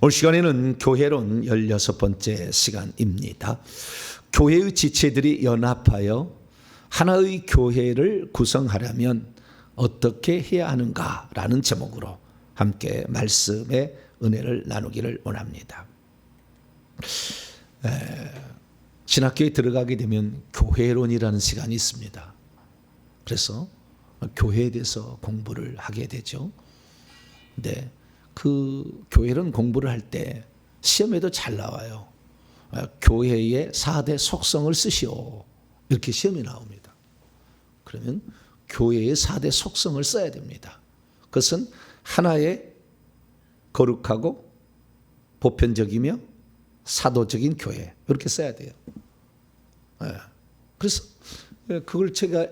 오늘 시간에는 교회론 16번째 시간입니다. 교회의 지체들이 연합하여 하나의 교회를 구성하려면 어떻게 해야 하는가라는 제목으로 함께 말씀의 은혜를 나누기를 원합니다. 신학교에 들어가게 되면 교회론이라는 시간이 있습니다. 그래서 교회에 대해서 공부를 하게 되죠. 근데 그 교회론 공부를 할 때 시험에도 잘 나와요. 교회의 4대 속성을 쓰시오. 이렇게 시험이 나옵니다. 그러면 교회의 4대 속성을 써야 됩니다. 그것은 하나의 거룩하고 보편적이며 사도적인 교회, 이렇게 써야 돼요. 그래서 그걸 제가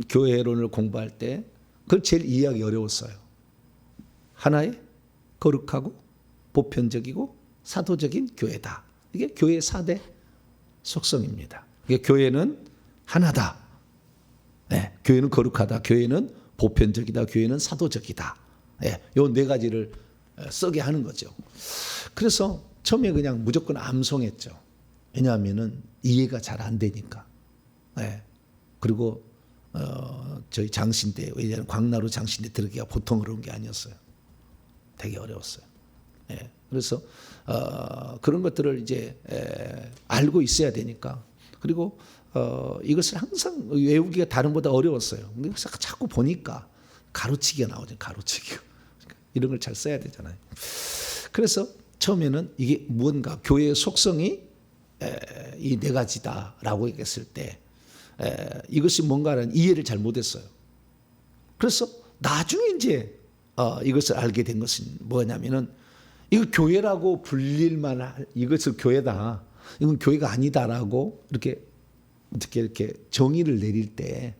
교회론을 공부할 때 그걸 제일 이해하기 어려웠어요. 하나의 거룩하고 보편적이고 사도적인 교회다. 이게 교회의 4대 속성입니다. 이게 교회는 하나다. 교회는 거룩하다. 교회는 보편적이다. 교회는 사도적이다. 요 네 가지를 쓰게 하는 거죠. 그래서 처음에 그냥 무조건 암송했죠. 왜냐하면은 이해가 잘 안 되니까. 그리고 저희 장신대, 왜냐하면 광나루 장신대 들어가기가 보통 어려운 게 아니었어요. 되게 어려웠어요. 그래서 그런 것들을 이제 알고 있어야 되니까. 그리고 이것을 항상 외우기가 다른 것보다 어려웠어요. 그래서 자꾸 보니까 가로치기가 나오죠. 가로치기가. 이런 걸 잘 써야 되잖아요. 그래서 처음에는 이게 무언가 교회의 속성이 이 네 가지다라고 얘기했을 때 이것이 뭔가라는 이해를 잘 못했어요. 그래서 나중에 이제 이것을 알게 된 것은 뭐냐면은 이거 교회라고 불릴 만한 이것을 교회다. 이건 교회가 아니다라고 이렇게 정의를 내릴 때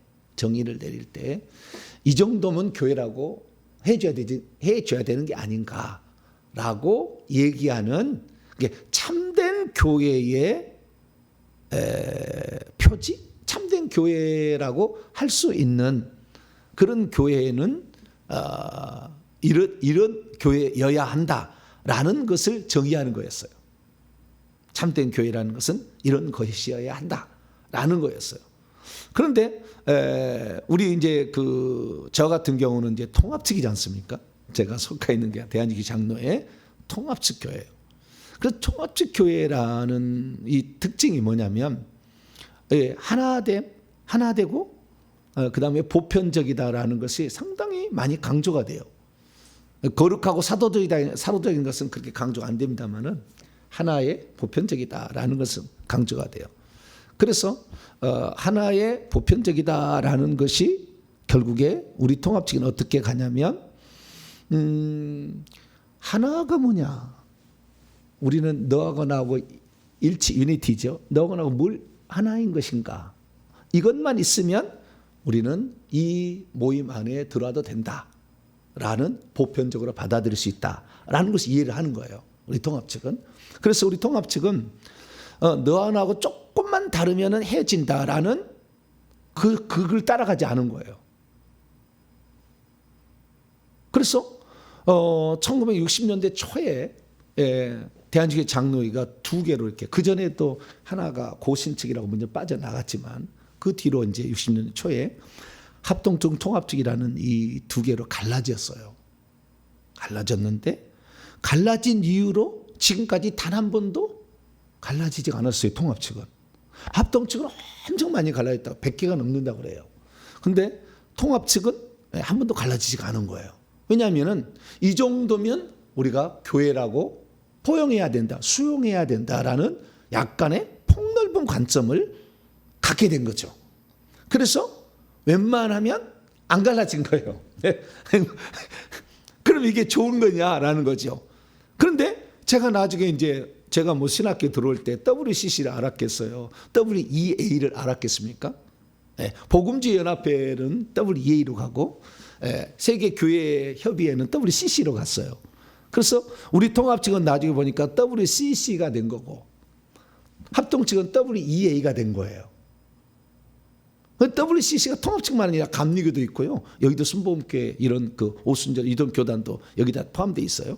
이 정도면 교회라고 해줘야 되는 게 아닌가라고 얘기하는 게 참된 교회의 표지, 참된 교회라고 할 수 있는 그런 교회는 이런 교회여야 한다라는 것을 정의하는 거였어요. 참된 교회라는 것은 이런 것이어야 한다라는 거였어요. 그런데 우리 이제 저 같은 경우는 이제 통합측이지 않습니까? 제가 속해 있는 게 대한민국 장로의 통합측 교회예요. 그래서 통합측 교회라는 이 특징이 뭐냐면 하나되고 그다음에 보편적이다라는 것이 상당히 많이 강조가 돼요. 거룩하고 사도적인 것은 그렇게 강조가 안 됩니다만은 하나의 보편적이다라는 것은 강조가 돼요. 그래서 하나의 보편적이다라는 것이 결국에 우리 통합측은 어떻게 가냐면 하나가 뭐냐? 우리는 너하고 나하고 유니티죠. 너하고 나하고 뭘 하나인 것인가? 이것만 있으면 우리는 이 모임 안에 들어와도 된다라는 보편적으로 받아들일 수 있다라는 것을 이해를 하는 거예요. 우리 통합측은. 그래서 우리 통합측은 너하고 나하고 조금만 다르면 헤어진다라는 그걸 따라가지 않은 거예요. 그래서 1960년대 초에 대한민국의 장로회가 두 개로 이렇게, 그 전에 또 하나가 고신측이라고 먼저 빠져나갔지만 그 뒤로 이제 60년대 초에 합동측 통합측이라는 이 두 개로 갈라졌어요. 갈라졌는데 갈라진 이유로 지금까지 단 한 번도 갈라지지 않았어요. 통합측은. 합동측은 엄청 많이 갈라졌다고 100개가 넘는다고 그래요. 근데 통합측은 한 번도 갈라지지가 않은 거예요. 왜냐하면 이 정도면 우리가 교회라고 포용해야 된다, 수용해야 된다라는 약간의 폭넓은 관점을 갖게 된 거죠. 그래서 웬만하면 안 갈라진 거예요. 그럼 이게 좋은 거냐라는 거죠. 그런데 제가 나중에 이제 제가 신학교 들어올 때 WCC를 알았겠어요. WEA를 알았겠습니까? 복음주의 연합회는 WEA로 가고 세계교회협의회는 WCC로 갔어요. 그래서 우리 통합측은 나중에 보니까 WCC가 된 거고 합동측은 WEA가 된 거예요. WCC가 통합측만 아니라 감리교도 있고요. 여기도 순복음교회 이런 오순절 이동 교단도 여기다 포함되어 있어요.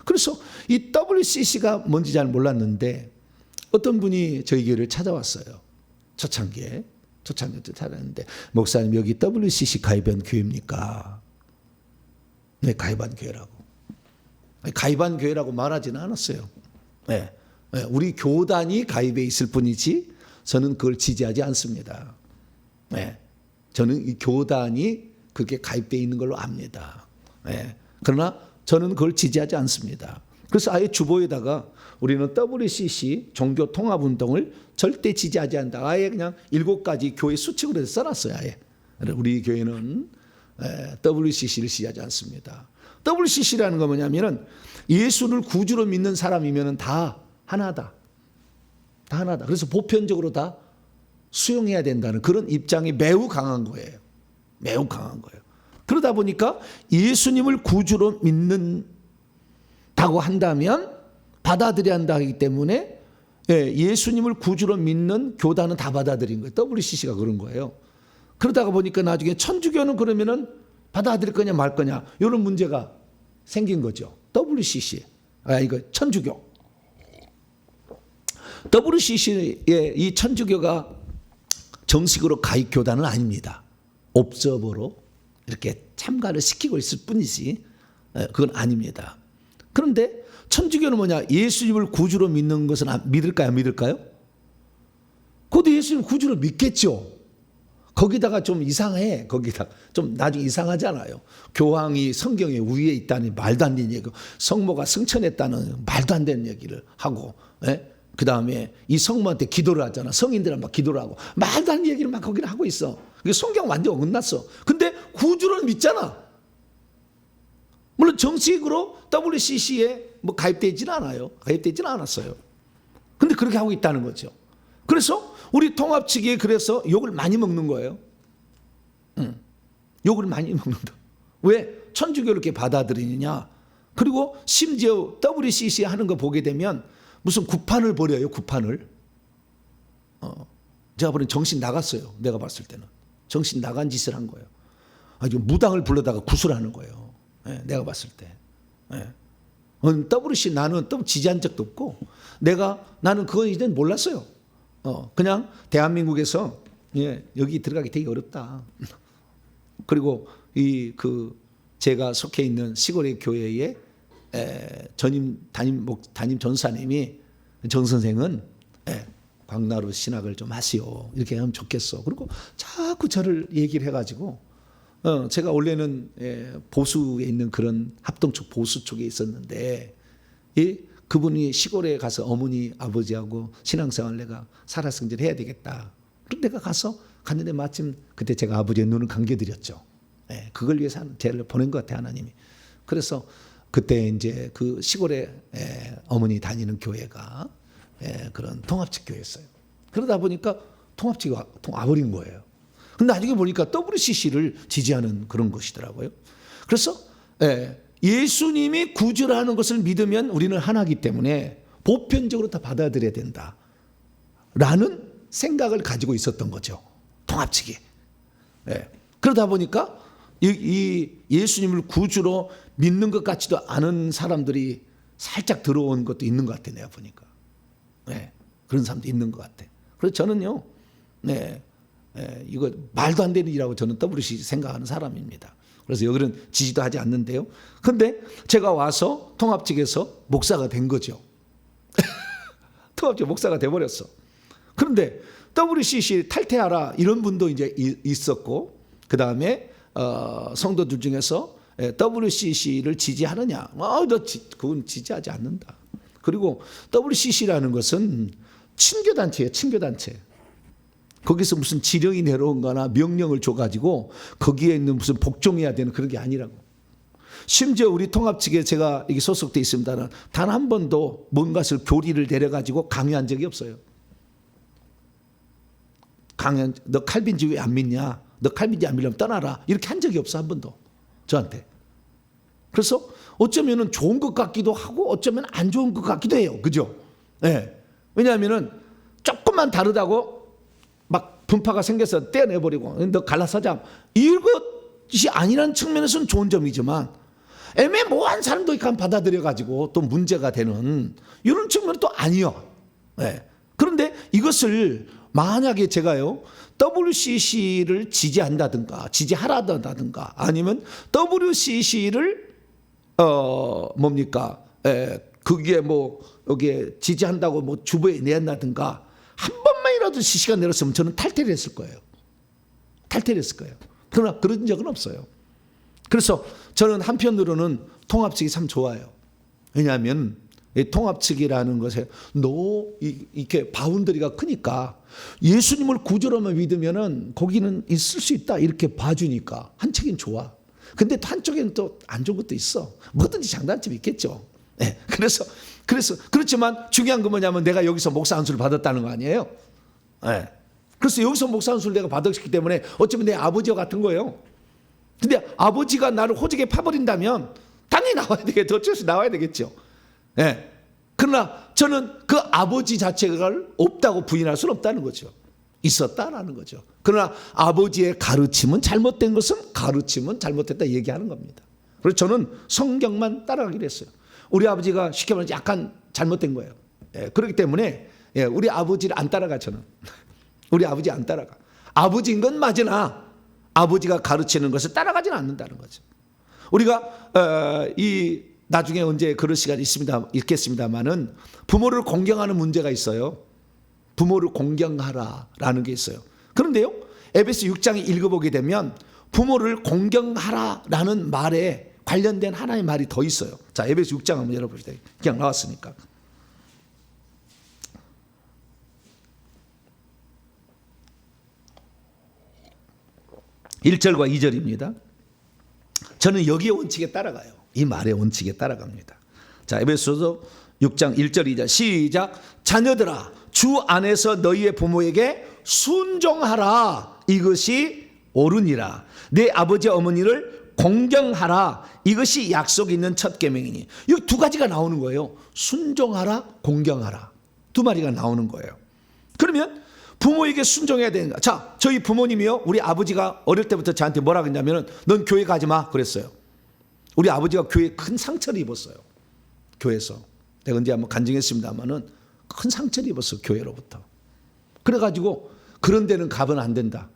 그래서 이 WCC가 뭔지 잘 몰랐는데 어떤 분이 저희 교회를 찾아왔어요. 초창기에 찾아왔는데 목사님 여기 WCC 가입한 교회입니까? 네, 가입한 교회라고. 가입한 교회라고 말하지는 않았어요. 네, 우리 교단이 가입해 있을 뿐이지 저는 그걸 지지하지 않습니다. 네, 저는 이 교단이 그렇게 가입되어 있는 걸로 압니다. 네, 그러나 저는 그걸 지지하지 않습니다. 그래서 아예 주보에다가 우리는 WCC 종교통합운동을 절대 지지하지 않는다. 아예 그냥 7가지 교회 수칙으로 써놨어요. 아예. 우리 교회는 WCC를 지지하지 않습니다. WCC라는 건 뭐냐면은 예수를 구주로 믿는 사람이면은 다 하나다. 다 하나다. 그래서 보편적으로 다 수용해야 된다는 그런 입장이 매우 강한 거예요. 매우 강한 거예요. 그러다 보니까 예수님을 구주로 믿는다고 한다면 받아들여야 한다기 때문에 예수님을 구주로 믿는 교단은 다 받아들인 거예요. WCC가 그런 거예요. 그러다가 보니까 나중에 천주교는 그러면은 받아들일 거냐 말 거냐 이런 문제가 생긴 거죠. WCC. 이거 천주교. WCC의 이 천주교가 정식으로 가입 교단은 아닙니다. 옵저버로 이렇게 참가를 시키고 있을 뿐이지 그건 아닙니다. 그런데 천주교는 뭐냐? 예수님을 구주로 믿는 것은 믿을까요? 안 믿을까요? 그것도 예수님 구주로 믿겠죠. 거기다가 좀 이상해. 거기다 좀 나중에 이상하잖아요. 교황이 성경에 위에 있다니 말도 안 되는 얘기, 성모가 승천했다는 말도 안 되는 얘기를 하고, 그 다음에 이 성모한테 기도를 하잖아. 성인들은 막 기도를 하고 말도 안 되는 얘기를 막 거기를 하고 있어. 이게 성경 완전 어긋났어. 근데 구주를 믿잖아. 물론 정식으로 WCC에 뭐 가입되지는 않아요. 가입되지는 않았어요. 근데 그렇게 하고 있다는 거죠. 그래서 우리 통합 측이 그래서 욕을 많이 먹는 거예요. 욕을 많이 먹는다. 왜? 천주교를 이렇게 받아들이느냐. 그리고 심지어 WCC 하는 거 보게 되면 무슨 구판을 벌여요. 구판을. 제가 보니 정신 나갔어요. 내가 봤을 때는. 정신 나간 짓을 한 거예요. 아주 무당을 불러다가 구술하는 거예요. 내가 봤을 때. WC 나는 또 지지한 적도 없고 나는 그건 이제는 몰랐어요. 그냥 대한민국에서 여기 들어가기 되게 어렵다. 그리고 제가 속해 있는 시골의 교회에 담임 전사님이 정 선생은 광나루 신학을 좀 하시오. 이렇게 하면 좋겠어. 그리고 자꾸 저를 얘기를 해가지고 제가 원래는 보수에 있는 그런 합동쪽 보수 쪽에 있었는데 그분이 시골에 가서 어머니 아버지하고 신앙생활 내가 살아승질 해야 되겠다. 그럼 내가 갔는데 마침 그때 제가 아버지의 눈을 감겨드렸죠. 그걸 위해서 제를 보낸 것 같아 하나님이. 그래서 그때 이제 그 시골에 어머니 다니는 교회가 그런 통합직 교회였어요. 그러다 보니까 통합직이 와버린 거예요. 근데 나중에 보니까 WCC를 지지하는 그런 것이더라고요. 그래서 예수님이 구주라는 것을 믿으면 우리는 하나이기 때문에 보편적으로 다 받아들여야 된다라는 생각을 가지고 있었던 거죠. 통합 측이. 그러다 보니까 이 예수님을 구주로 믿는 것 같지도 않은 사람들이 살짝 들어온 것도 있는 것 같아요. 내가 보니까. 그런 사람도 있는 것 같아요. 그래서 저는요. 이거 말도 안 되는 일이라고 저는 WCC 생각하는 사람입니다. 그래서 여기는 지지도 하지 않는데요. 근데 제가 와서 통합 측에서 목사가 된 거죠. 통합 측 목사가 돼버렸어. 그런데 WCC 탈퇴하라 이런 분도 이제 있었고, 그 다음에 성도들 중에서 WCC를 지지하느냐? 그건 지지하지 않는다. 그리고 WCC라는 것은 친교단체예요. 친교단체. 거기서 무슨 지령이 내려온 거나 명령을 줘가지고 거기에 있는 무슨 복종해야 되는 그런 게 아니라고. 심지어 우리 통합 측에 제가 이게 소속돼 있습니다는 단 한 번도 뭔가를 교리를 내려가지고 강요한 적이 없어요. 너 칼빈지 왜 안 믿냐? 너 칼빈지 안 믿으면 떠나라. 이렇게 한 적이 없어 한 번도 저한테. 그래서 어쩌면은 좋은 것 같기도 하고 어쩌면 안 좋은 것 같기도 해요. 그죠? 왜냐하면은 조금만 다르다고 막 분파가 생겨서 떼어내버리고 너 갈라서자 이것이 아니라는 측면에서는 좋은 점이지만 애매모호한 사람도 이렇게 받아들여 가지고 또 문제가 되는 이런 측면은 또 아니요. 네. 그런데 이것을 만약에 제가요 WCC를 지지한다든가 지지하라든가 아니면 WCC를 뭡니까? 그게 뭐 여기에 지지한다고 뭐 주부에 내한다든가 한 번만이라도 CC가 내렸으면 저는 탈퇴를 했을 거예요. 탈퇴를 했을 거예요. 그러나 그런 적은 없어요. 그래서 저는 한편으로는 통합 측이 참 좋아요. 왜냐하면 이 통합 측이라는 것에 이렇게 바운더리가 크니까 예수님을 구주로만 믿으면은 거기는 있을 수 있다 이렇게 봐주니까 한 측은 좋아. 근데 또 한쪽에는 또 안 좋은 것도 있어. 뭐든지 장단점이 있겠죠. 네. 그래서 그렇지만 중요한 건 뭐냐면 내가 여기서 목사 안수를 받았다는 거 아니에요. 네. 그래서 여기서 목사 안수를 내가 받았기 때문에 어쩌면 내 아버지와 같은 거예요. 근데 아버지가 나를 호적에 파버린다면 당연히 나와야 되겠죠. 어쩔 수 나와야 되겠죠. 네. 그러나 저는 그 아버지 자체가 없다고 부인할 수는 없다는 거죠. 있었다라는 거죠. 그러나 아버지의 가르침은 잘못된 것은 가르침은 잘못됐다 얘기하는 겁니다. 그래서 저는 성경만 따라가기로 했어요. 우리 아버지가 쉽게 말해서 약간 잘못된 거예요. 예, 그렇기 때문에 우리 아버지를 안 따라가 저는. 우리 아버지 안 따라가. 아버지인 건 맞으나 아버지가 가르치는 것을 따라가지는 않는다는 거죠. 우리가 나중에 언제 그럴 시간이 있겠습니다만은 부모를 공경하는 문제가 있어요. 부모를 공경하라라는 게 있어요. 그런데요, 에베소 6장에 읽어보게 되면 부모를 공경하라라는 말에 관련된 하나의 말이 더 있어요. 자, 에베소 6장 한번 열어봅시다. 그냥 나왔으니까. (1절과) (2절입니다) 저는 여기에 원칙에 따라가요. 이 말의 원칙에 따라갑니다. 자, 에베소서 6장 1절 2절 시작. 자녀들아 주 안에서 너희의 부모에게 순종하라. 이것이 옳으니라. 내 아버지 어머니를 공경하라. 이것이 약속 있는 첫 계명이니. 여기 두 가지가 나오는 거예요. 순종하라, 공경하라. 두 마디가 나오는 거예요. 그러면 부모에게 순종해야 되는 거야. 자, 저희 부모님이요, 우리 아버지가 어릴 때부터 저한테 뭐라 그랬냐면은 넌 교회 가지 마 그랬어요. 우리 아버지가 교회에 큰 상처를 입었어요. 교회에서. 내가 언제 한번 간증했습니다마는 큰 상처를 입었어, 교회로부터. 그래가지고 그런 데는 가면 안 된다.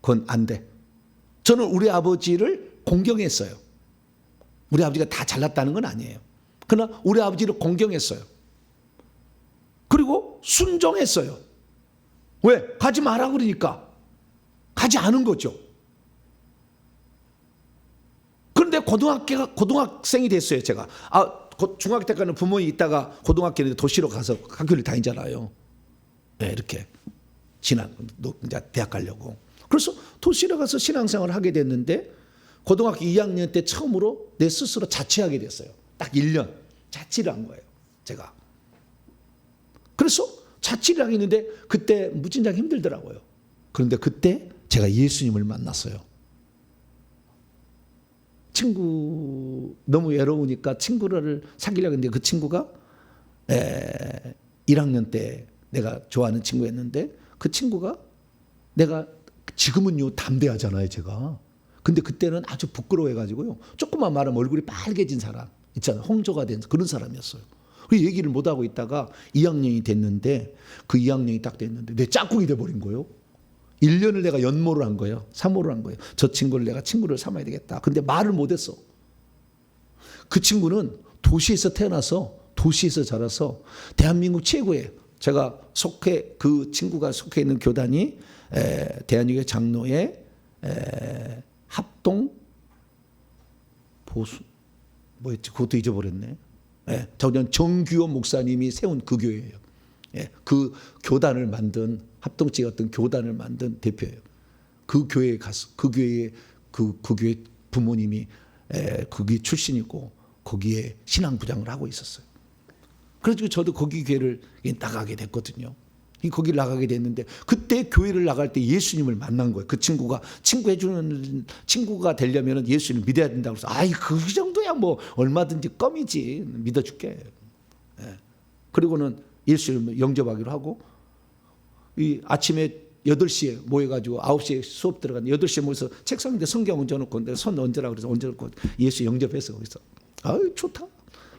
그건 안 돼. 저는 우리 아버지를 공경했어요. 우리 아버지가 다 잘났다는 건 아니에요. 그러나 우리 아버지를 공경했어요. 그리고 순종했어요. 왜? 가지 마라 그러니까. 가지 않은 거죠. 그런데 고등학생이 됐어요, 제가. 중학교 때까지는 부모님 있다가 고등학교는 도시로 가서 학교를 다니잖아요. 네, 이렇게. 이제 대학 가려고. 그래서 도시로 가서 신앙생활을 하게 됐는데 고등학교 2학년 때 처음으로 내 스스로 자취하게 됐어요. 딱 1년 자취를 한 거예요, 제가. 그래서 자취를 하게 했는데 그때 무진장 힘들더라고요. 그런데 그때 제가 예수님을 만났어요. 친구 너무 외로우니까 친구를 사귀려고 했는데 그 친구가 1학년 때 내가 좋아하는 친구였는데 그 친구가 내가 지금은요 담대하잖아요 제가. 근데 그때는 아주 부끄러워해가지고요 조금만 말하면 얼굴이 빨개진 사람 있잖아요. 홍조가 된 그런 사람이었어요. 그 얘기를 못하고 있다가 2학년이 됐는데 그 2학년이 딱 됐는데 내 짝꿍이 돼버린 거예요. 1년을 내가 연모를 한 거예요. 사모를 한 거예요. 저 친구를 내가 친구를 삼아야 되겠다. 근데 말을 못했어. 그 친구는 도시에서 태어나서 도시에서 자라서 대한민국 최고의 그 친구가 속해 있는 교단이 대한민국의 장로의 합동 보수 뭐였지? 그것도 잊어버렸네. 정규호 목사님이 세운 그 교회예요. 그 교단을 만든 합동체 어떤 교단을 만든 대표예요. 그 교회에 가서 그 교회 부모님이 거기 출신이고 거기에 신앙부장을 하고 있었어요. 그래서 저도 거기 교회를 나가게 됐거든요. 거기를 나가게 됐는데 그때 교회를 나갈 때 예수님을 만난 거예요. 그 친구가 친구가 되려면 예수님을 믿어야 된다고 해서 그 정도야 뭐 얼마든지 껌이지 믿어줄게. 그리고는 예수님을 영접하기로 하고 이 아침에 8시에 모여가지고 9시에 수업 들어갔는데 8시에 모여서 책상 위에 성경 얹어놓고 내가 손 얹으라고 그래서 얹어놓고 예수 영접했어. 거기서. 아유, 좋다.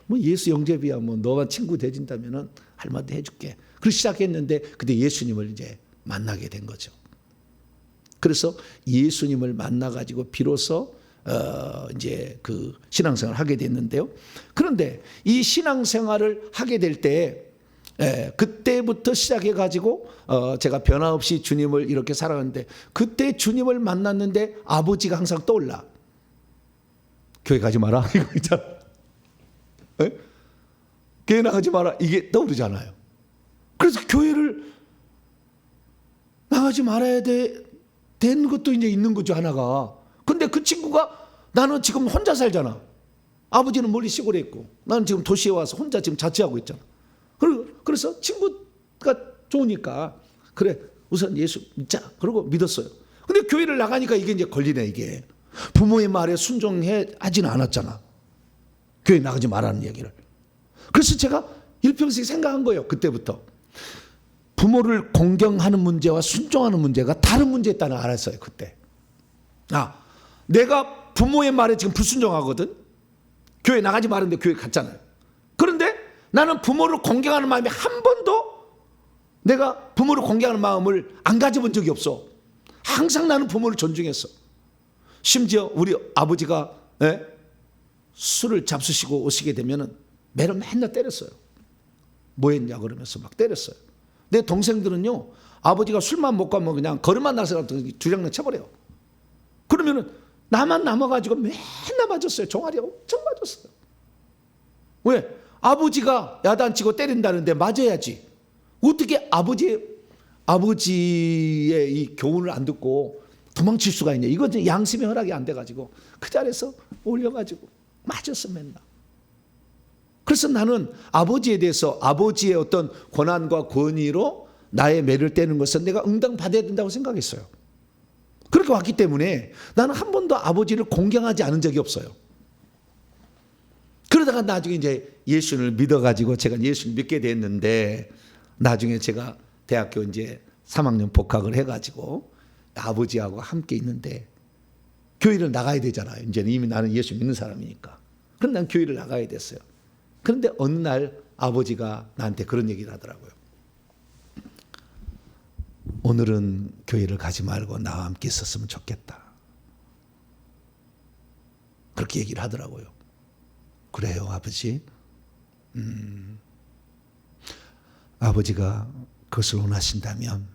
뭐 예수 영접이야. 뭐 너와 친구 되진다면은 할 말도 해줄게. 그렇게 시작했는데 그때 예수님을 이제 만나게 된 거죠. 그래서 예수님을 만나가지고 비로소 이제 그 신앙생활을 하게 됐는데요. 그런데 이 신앙생활을 하게 될 때 그때부터 시작해가지고 제가 변화없이 주님을 이렇게 살아갔는데 그때 주님을 만났는데 아버지가 항상 떠올라. 교회 가지 마라. 이거 있잖아. 교회 나가지 마라. 이게 떠오르잖아요. 그래서 교회를 나가지 말아야 된 것도 이제 있는 거죠, 하나가. 근데 그 친구가 나는 지금 혼자 살잖아. 아버지는 멀리 시골에 있고 나는 지금 도시에 와서 혼자 지금 자취하고 있잖아. 그래서 친구가 좋으니까 그래 우선 예수 믿자. 그러고 믿었어요. 근데 교회를 나가니까 이게 이제 걸리네. 이게 부모의 말에 순종하지는 않았잖아. 교회 나가지 말라는 얘기를. 그래서 제가 일평생 생각한 거예요. 그때부터 부모를 공경하는 문제와 순종하는 문제가 다른 문제였다는 걸 알았어요. 그때. 내가 부모의 말에 지금 불순종하거든. 교회 나가지 말았는데 교회 갔잖아요. 그런데 나는 부모를 공경하는 마음이 한 번도 내가 부모를 공경하는 마음을 안 가져본 적이 없어. 항상 나는 부모를 존중했어. 심지어 우리 아버지가 술을 잡수시고 오시게 되면은 매를 맨날 때렸어요. 뭐 했냐 그러면서 막 때렸어요. 내 동생들은요, 아버지가 술만 먹고 하면 그냥 걸음만 나서 주량랑 쳐버려요. 그러면은 나만 남아가지고 맨날 맞았어요. 종아리 엄청 맞았어요. 왜? 아버지가 야단치고 때린다는데 맞아야지. 어떻게 아버지의 이 교훈을 안 듣고 도망칠 수가 있냐. 이건 양심의 허락이 안 돼가지고 그 자리에서 올려가지고 맞았어 맨날. 그래서 나는 아버지에 대해서 아버지의 어떤 권한과 권위로 나의 매를 떼는 것은 내가 응당받아야 된다고 생각했어요. 그렇게 왔기 때문에 나는 한 번도 아버지를 공경하지 않은 적이 없어요. 그러다가 나중에 이제 예수를 믿어가지고 제가 예수를 믿게 됐는데 나중에 제가 대학교 이제 3학년 복학을 해가지고 아버지하고 함께 있는데 교회를 나가야 되잖아요. 이제는 이미 나는 예수 믿는 사람이니까. 그럼 난 교회를 나가야 됐어요. 그런데 어느 날 아버지가 나한테 그런 얘기를 하더라고요. 오늘은 교회를 가지 말고 나와 함께 있었으면 좋겠다. 그렇게 얘기를 하더라고요. 그래요, 아버지? 아버지가 그것을 원하신다면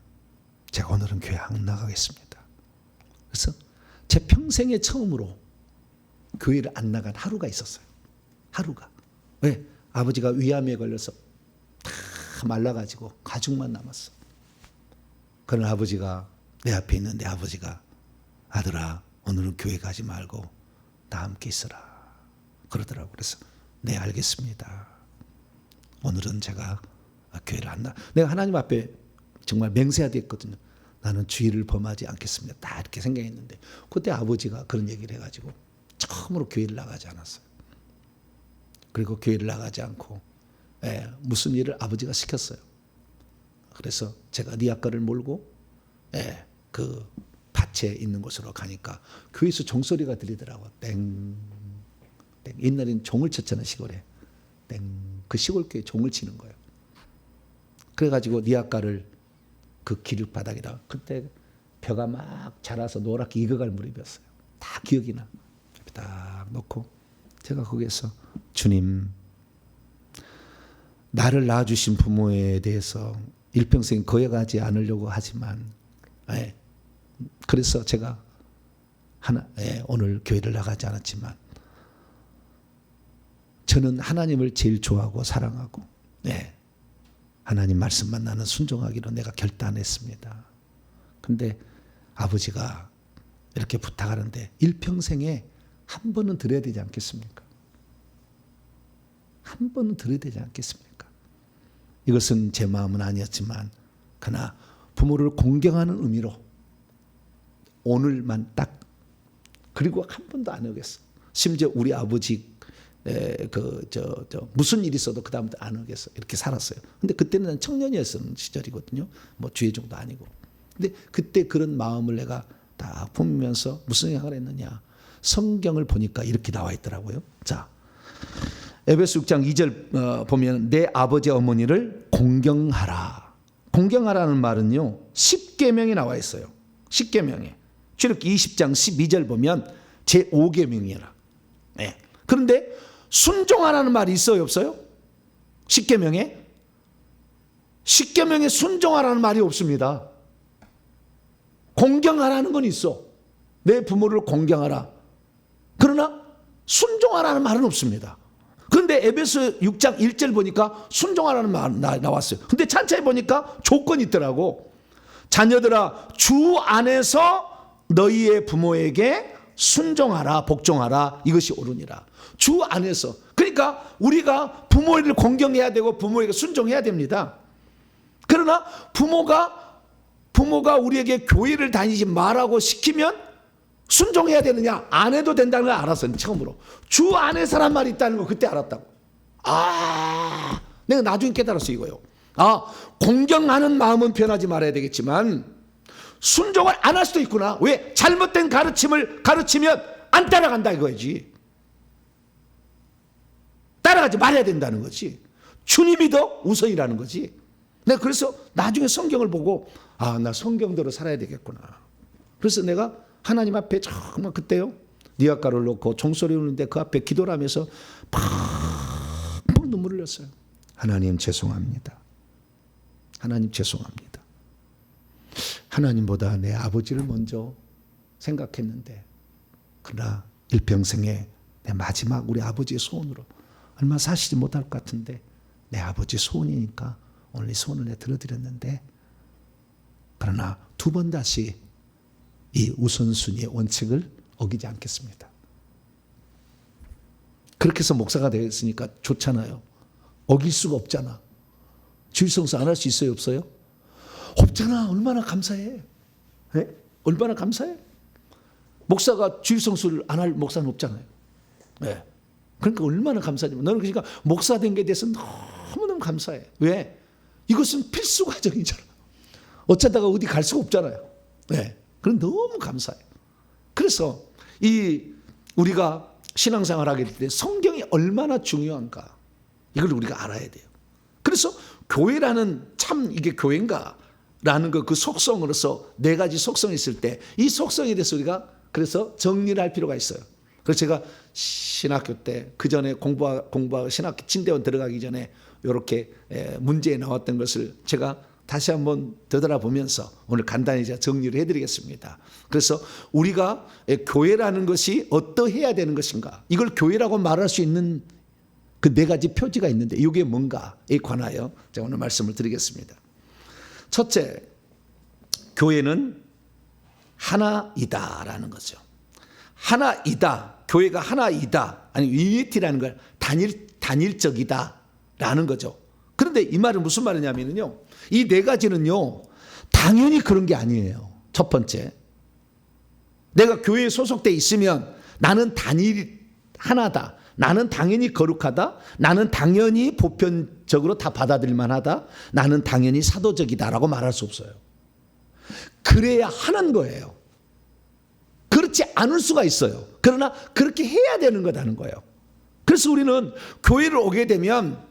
제가 오늘은 교회 안 나가겠습니다. 그래서 제 평생에 처음으로 교회를 안 나간 하루가 있었어요. 하루가. 왜? 아버지가 위암에 걸려서 다 말라가지고 가죽만 남았어. 그런 아버지가 내 앞에 있는데 아버지가 아들아 오늘은 교회 가지 말고 나 함께 있어라 그러더라고. 그래서 네 알겠습니다. 오늘은 제가 교회를 안 나. 내가 하나님 앞에 정말 맹세하게 했거든요. 나는 주의를 범하지 않겠습니다. 다 이렇게 생각했는데 그때 아버지가 그런 얘기를 해가지고 처음으로 교회를 나가지 않았어요. 그리고 교회를 나가지 않고 무슨 일을 아버지가 시켰어요. 그래서 제가 니아까를 몰고 그 밭에 있는 곳으로 가니까 교회에서 종소리가 들리더라고. 땡, 땡. 옛날에는 종을 쳤잖아요, 시골에. 땡. 그 시골교회 종을 치는 거예요. 그래가지고 니아까를 그 기름바닥에다 그때 벼가 막 자라서 노랗게 익어갈 무렵이었어요. 다 기억이 나. 딱 놓고 제가 거기에서 주님, 나를 낳아주신 부모에 대해서 일평생 거역하지 않으려고 하지만 그래서 제가 오늘 교회를 나가지 않았지만 저는 하나님을 제일 좋아하고 사랑하고 하나님 말씀만 나는 순종하기로 내가 결단했습니다. 근데 아버지가 이렇게 부탁하는데 일평생에 한 번은 들어야 되지 않겠습니까? 한 번은 들어야 되지 않겠습니까? 이것은 제 마음은 아니었지만 그러나 부모를 공경하는 의미로 오늘만 딱 그리고 한 번도 안 오겠어. 심지어 우리 아버지 무슨 일이 있어도 그 다음부터 안 오겠어. 이렇게 살았어요. 근데 그때는 청년이었던 시절이거든요. 뭐 주의종도 아니고. 근데 그때 그런 마음을 내가 딱 품으면서 무슨 생각을 했느냐. 성경을 보니까 이렇게 나와 있더라고요. 자, 에베소 6장 2절 보면 내 아버지 어머니를 공경하라. 공경하라는 말은요, 십계명에 나와 있어요. 십계명에. 출애굽기 20장 12절 보면 제5계명이라. 네. 그런데 순종하라는 말이 있어요, 없어요? 십계명에? 십계명에 순종하라는 말이 없습니다. 공경하라는 건 있어. 내 부모를 공경하라. 그러나 순종하라는 말은 없습니다. 그런데 에베소 6장 1절 보니까 순종하라는 말 나왔어요. 근데 찬차에 보니까 조건이 있더라고. 자녀들아, 주 안에서 너희의 부모에게 순종하라, 복종하라. 이것이 옳으니라. 주 안에서. 그러니까 우리가 부모를 공경해야 되고 부모에게 순종해야 됩니다. 그러나 부모가 우리에게 교회를 다니지 말라고 시키면 순종해야 되느냐? 안 해도 된다는 걸 알았어요. 처음으로. 주 안에서란 말이 있다는 거 그때 알았다고. 내가 나중에 깨달았어요, 이거요. 공경하는 마음은 변하지 말아야 되겠지만 순종을 안 할 수도 있구나. 왜? 잘못된 가르침을 가르치면 안 따라간다 이거지. 따라가지 말아야 된다는 거지. 주님이 더 우선이라는 거지. 내가 그래서 나중에 성경을 보고 나 성경대로 살아야 되겠구나. 그래서 내가 하나님 앞에 정말 그때요, 니아가를 놓고 종소리 우는데 그 앞에 기도를 하면서 팍팍 눈물을 흘렸어요. 하나님 죄송합니다. 하나님 죄송합니다. 하나님보다 내 아버지를 먼저 생각했는데, 그러나 일평생에 내 마지막 우리 아버지의 소원으로 얼마 사시지 못할 것 같은데 내 아버지 소원이니까 오늘 이 소원을 내가 들어드렸는데, 그러나 두 번 다시 이 우선순위의 원칙을 어기지 않겠습니다. 그렇게 해서 목사가 되었으니까 좋잖아요. 어길 수가 없잖아. 주일성수 안 할 수 있어요, 없어요? 없잖아. 얼마나 감사해. 네? 얼마나 감사해. 목사가 주일성수를 안 할 목사는 없잖아요. 네. 그러니까 얼마나 감사하지. 너는 그러니까 목사 된 게 대해서 너무너무 감사해. 왜? 이것은 필수 과정이잖아. 어쩌다가 어디 갈 수가 없잖아요. 네. 그럼 너무 감사해요. 그래서 우리가 신앙생활 하게 될 때 성경이 얼마나 중요한가, 이걸 우리가 알아야 돼요. 그래서 교회라는 참 이게 교회인가 라는 그 속성으로서 네 가지 속성이 있을 때 이 속성에 대해서 우리가 그래서 정리를 할 필요가 있어요. 그래서 제가 신학교 때 그 전에 공부하고 신학교 침대원 들어가기 전에 이렇게 문제에 나왔던 것을 제가 다시 한번 되돌아보면서 오늘 간단히 제가 정리를 해드리겠습니다. 그래서 우리가 교회라는 것이 어떠해야 되는 것인가, 이걸 교회라고 말할 수 있는 그 네 가지 표지가 있는데 이게 뭔가에 관하여 제가 오늘 말씀을 드리겠습니다. 첫째, 교회는 하나이다라는 거죠. 하나이다, 교회가 하나이다, 아니 유니티라는 걸 단일적이다라는 거죠. 그런데 이 말은 무슨 말이냐면요, 이 네 가지는요 당연히 그런 게 아니에요. 첫 번째, 내가 교회에 소속돼 있으면 나는 하나다, 나는 당연히 거룩하다, 나는 당연히 보편적으로 다 받아들일 만하다, 나는 당연히 사도적이다라고 말할 수 없어요. 그래야 하는 거예요. 그렇지 않을 수가 있어요. 그러나 그렇게 해야 되는 거라는 거예요. 그래서 우리는 교회를 오게 되면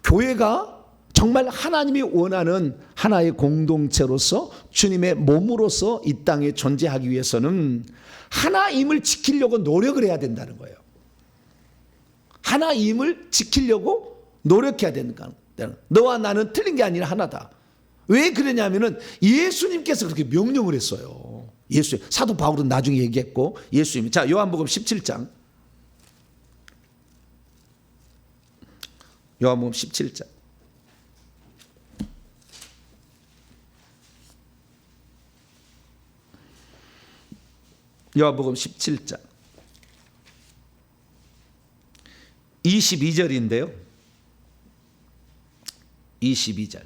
교회가 정말 하나님이 원하는 하나의 공동체로서 주님의 몸으로서 이 땅에 존재하기 위해서는 하나임을 지키려고 노력을 해야 된다는 거예요. 하나임을 지키려고 노력해야 되는 거예요. 너와 나는 틀린 게 아니라 하나다. 왜 그러냐면은 예수님께서 그렇게 명령을 했어요. 사도 바울은 나중에 얘기했고 예수님이. 자, 요한복음 17장. 요한복음 17장. 요한복음 17장 22절인데요. 22절.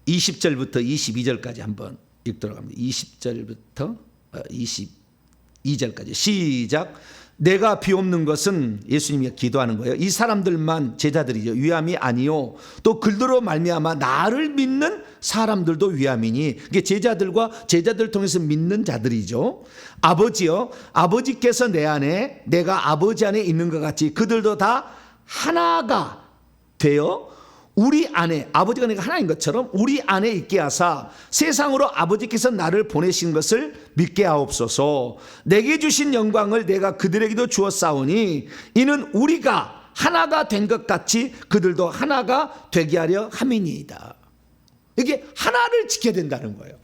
20절부터 22절까지 한번 읽도록 합니다. 20절부터 22절까지 시작. 내가 비옵는 것은 예수님이 기도하는 거예요. 이 사람들만 제자들이죠. 위함이 아니요 또 그들로 말미암아 나를 믿는 사람들도 위함이니, 이게 제자들과 제자들 통해서 믿는 자들이죠. 아버지요, 아버지께서 내 안에 내가 아버지 안에 있는 것 같이 그들도 다 하나가 되어 우리 안에, 아버지가 내가 하나인 것처럼 우리 안에 있게 하사 세상으로 아버지께서 나를 보내신 것을 믿게 하옵소서. 내게 주신 영광을 내가 그들에게도 주었사오니 이는 우리가 하나가 된 것 같이 그들도 하나가 되게 하려 함이니이다. 이게 하나를 지켜야 된다는 거예요.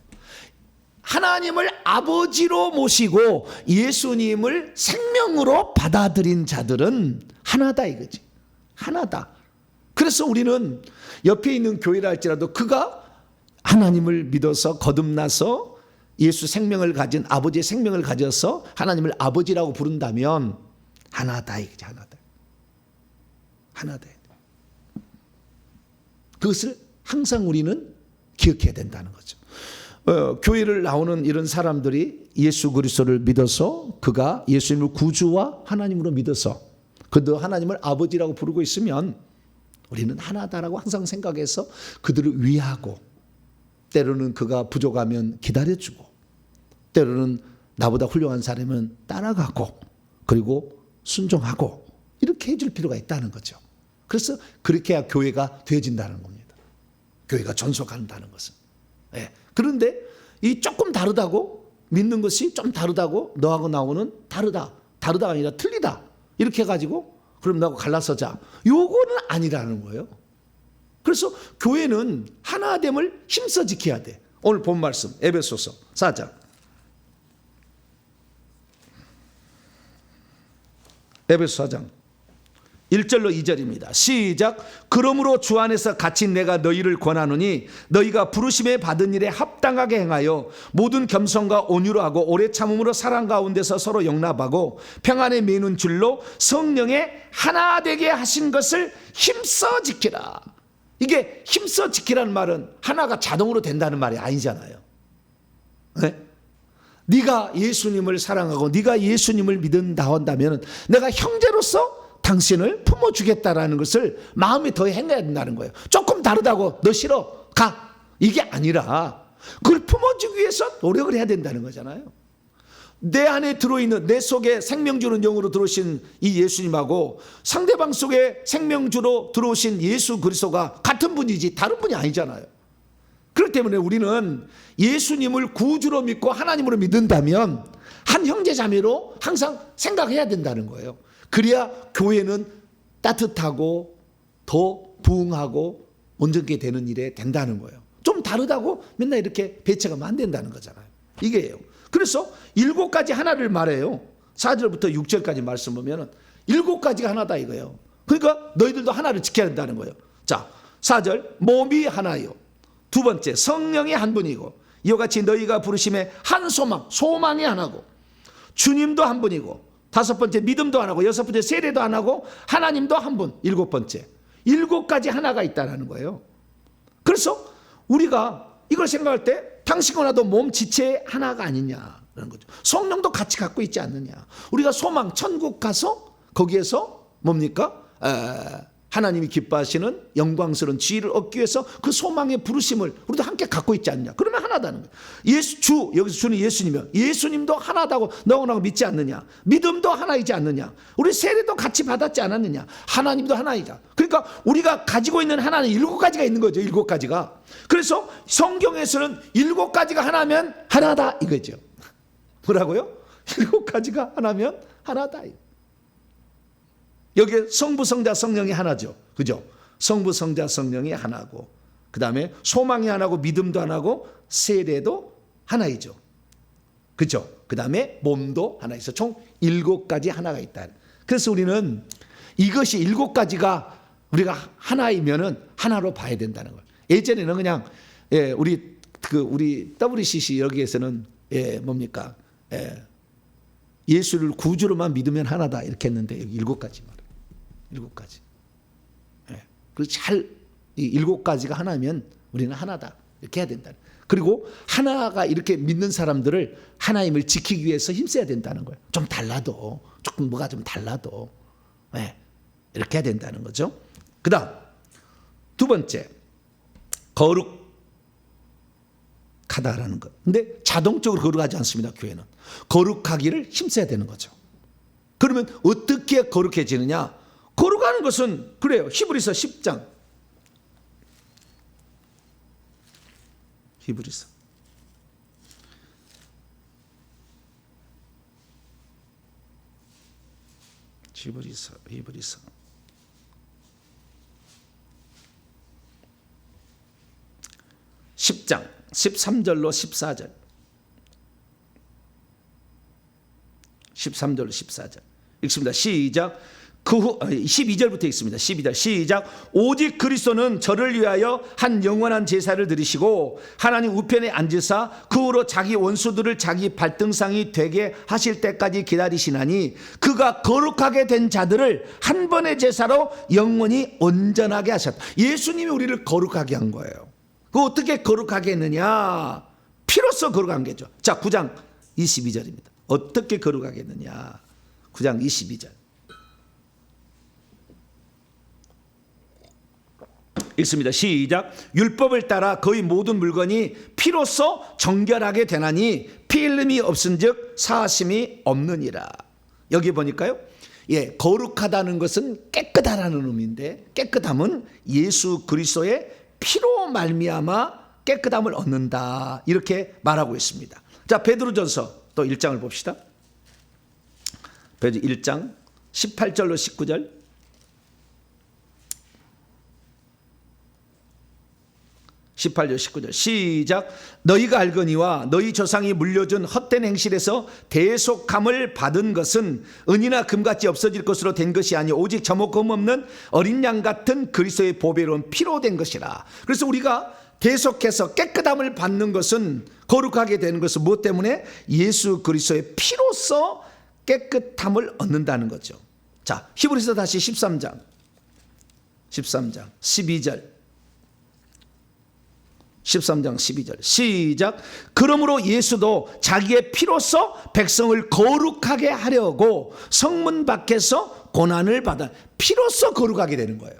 하나님을 아버지로 모시고 예수님을 생명으로 받아들인 자들은 하나다 이거지. 하나다. 그래서 우리는 옆에 있는 교회라 할지라도 그가 하나님을 믿어서 거듭나서 예수 생명을 가진, 아버지의 생명을 가져서 하나님을 아버지라고 부른다면 하나다 이거지. 하나다. 하나다. 그것을 항상 우리는 기억해야 된다는 거죠. 교회를 나오는 이런 사람들이 예수 그리스도를 믿어서 그가 예수님을 구주와 하나님으로 믿어서 그도 하나님을 아버지라고 부르고 있으면 우리는 하나다라고 항상 생각해서 그들을 위하고, 때로는 그가 부족하면 기다려주고, 때로는 나보다 훌륭한 사람은 따라가고, 그리고 순종하고, 이렇게 해줄 필요가 있다는 거죠. 그래서 그렇게 해야 교회가 되어진다는 겁니다. 교회가 존속한다는 것은. 네. 그런데 이 조금 다르다고, 믿는 것이 좀 다르다고, 너하고 나하고는 다르다가 아니라 틀리다 이렇게 해가지고 그럼 나하고 갈라서자, 요거는 아니라는 거예요. 그래서 교회는 하나됨을 힘써 지켜야 돼. 오늘 본 말씀 에베소서 4장, 에베소 4장 1절로 2절입니다. 시작. 그러므로 주 안에서 같이 내가 너희를 권하노니 너희가 부르심에 받은 일에 합당하게 행하여 모든 겸손과 온유로 하고 오래 참음으로 사랑 가운데서 서로 용납하고 평안에 매는 줄로 성령의 하나 되게 하신 것을 힘써 지키라. 이게 힘써 지키라는 말은 하나가 자동으로 된다는 말이 아니잖아요. 네? 네가 예수님을 사랑하고 네가 예수님을 믿는다 한다면 내가 형제로서 당신을 품어주겠다라는 것을 마음에 더 행해야 된다는 거예요. 조금 다르다고 너 싫어 가, 이게 아니라 그걸 품어주기 위해서 노력을 해야 된다는 거잖아요. 내 안에 들어있는, 내 속에 생명 주는 영으로 들어오신 이 예수님하고 상대방 속에 생명주로 들어오신 예수 그리스도가 같은 분이지 다른 분이 아니잖아요. 그렇기 때문에 우리는 예수님을 구주로 믿고 하나님으로 믿는다면 한 형제 자매로 항상 생각해야 된다는 거예요. 그래야 교회는 따뜻하고 더 부흥하고 온전하게 되는 일에 된다는 거예요. 좀 다르다고 맨날 이렇게 배척하면 안 된다는 거잖아요. 이게요. 그래서 7가지 하나를 말해요. 4절부터 6절까지 말씀 보면 7가지가 하나다 이거예요. 그러니까 너희들도 하나를 지켜야 된다는 거예요. 자, 4절 몸이 하나요. 두 번째 성령이 한 분이고 이와 같이 너희가 부르심에 한 소망이 하나고 주님도 한 분이고 5번째 믿음도 하나고 6번째 세례도 하나고 하나님도 한 분. 7번째 7가지 하나가 있다는 거예요. 그래서 우리가 이걸 생각할 때 당신과 나도 몸 지체 하나가 아니냐라는 거죠. 성령도 같이 갖고 있지 않느냐. 우리가 소망 천국 가서 거기에서 뭡니까? 하나님이 기뻐하시는 영광스러운 지위를 얻기 위해서 그 소망의 부르심을 우리도 함께 갖고 있지 않느냐. 그러면 하나다는 거예요. 여기서 주는 예수님이면 예수님도 하나다고 너하고 믿지 않느냐. 믿음도 하나이지 않느냐. 우리 세례도 같이 받았지 않았느냐. 하나님도 하나이다. 그러니까 우리가 가지고 있는 하나는 7가지가 있는 거죠. 7가지가. 그래서 성경에서는 7가지가 하나면 하나다 이거죠. 뭐라고요? 7가지가 하나면 하나다. 여기 성부, 성자, 성령이 하나죠. 그죠? 성부, 성자, 성령이 하나고 그 다음에 소망이 하나고 믿음도 하나고 세례도 하나이죠. 그죠? 그 다음에 몸도 하나 있어. 총 7가지 하나가 있다. 그래서 우리는 이것이 7가지가 우리가 하나이면은 하나로 봐야 된다는 거예요. 예전에는 그냥 우리 WCC 여기에서는 뭡니까? 예수를 구주로만 믿으면 하나다 이렇게 했는데 여기 7가지 말이에요. 7가지. 그래서 이 7가지가 하나면 우리는 하나다 이렇게 해야 된다. 그리고 하나가 이렇게 믿는 사람들을 하나님을 지키기 위해서 힘써야 된다는 거예요. 좀 달라도, 조금 뭐가 좀 달라도, 네, 이렇게 해야 된다는 거죠. 그 다음 두 번째, 거룩하다라는 것. 근데 자동적으로 거룩하지 않습니다. 교회는 거룩하기를 힘써야 되는 거죠. 그러면 어떻게 거룩해지느냐? 거룩하는 것은 그래요. 히브리서 10장, 히브리서 10장 13절로 14절, 13절로 14절 읽습니다. 시작. 그 후 12절부터 읽습니다. 12절 시작. 오직 그리스도는 저를 위하여 한 영원한 제사를 드리시고 하나님 우편에 앉으사 그 후로 자기 원수들을 자기 발등상이 되게 하실 때까지 기다리시나니 그가 거룩하게 된 자들을 한 번의 제사로 영원히 온전하게 하셨다. 예수님이 우리를 거룩하게 한 거예요. 그 어떻게 거룩하게 했느냐? 피로써 거룩한 게죠. 자, 9장 22절입니다. 어떻게 거룩하게 했느냐? 9장 22절 읽습니다. 시작. 율법을 따라 거의 모든 물건이 피로써 정결하게 되나니 피 흘림이 없은즉 사하심이 없느니라. 여기 보니까요, 예, 거룩하다는 것은 깨끗하다는 의미인데, 깨끗함은 예수 그리스도의 피로 말미암아 깨끗함을 얻는다, 이렇게 말하고 있습니다. 자, 베드로전서 또 1장을 봅시다. 베드로 1장 18절로 19절, 18절 19절 시작. 너희가 알거니와 너희 조상이 물려준 헛된 행실에서 대속함을 받은 것은 은이나 금같이 없어질 것으로 된 것이 아니 오직 저목금 없는 어린 양 같은 그리스도의 보배로운 피로 된 것이라. 그래서 우리가 대속해서 깨끗함을 받는 것은, 거룩하게 되는 것은 무엇 때문에? 예수 그리스도의 피로써 깨끗함을 얻는다는 거죠. 자, 히브리서 다시 13장 12절 13장 12절 시작. 그러므로 예수도 자기의 피로써 백성을 거룩하게 하려고 성문 밖에서 고난을 받아 피로써 거룩하게 되는 거예요.